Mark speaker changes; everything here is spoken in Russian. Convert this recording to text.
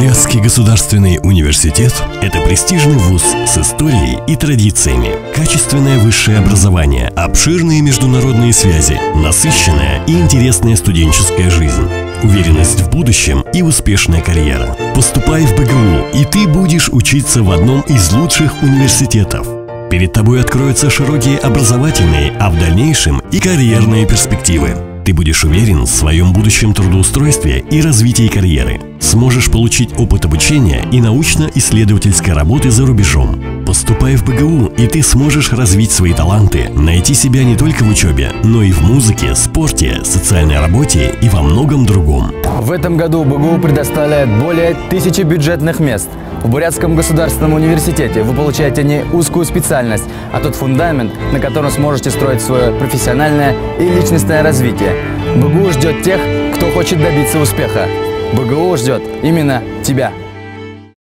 Speaker 1: Бурятский государственный университет – это престижный вуз с историей и традициями, качественное высшее образование, обширные международные связи, насыщенная и интересная студенческая жизнь, уверенность в будущем и успешная карьера. Поступай в БГУ, и ты будешь учиться в одном из лучших университетов. Перед тобой откроются широкие образовательные, а в дальнейшем и карьерные перспективы. Ты будешь уверен в своем будущем трудоустройстве и развитии карьеры. Сможешь получить опыт обучения и научно-исследовательской работы за рубежом. Поступай в БГУ, и ты сможешь развить свои таланты, найти себя не только в учебе, но и в музыке, спорте, социальной работе и во многом другом.
Speaker 2: В этом году БГУ предоставляет более 1000 бюджетных мест. В Бурятском государственном университете вы получаете не узкую специальность, а тот фундамент, на котором сможете строить свое профессиональное и личностное развитие. БГУ ждет тех, кто хочет добиться успеха. БГУ ждет именно тебя.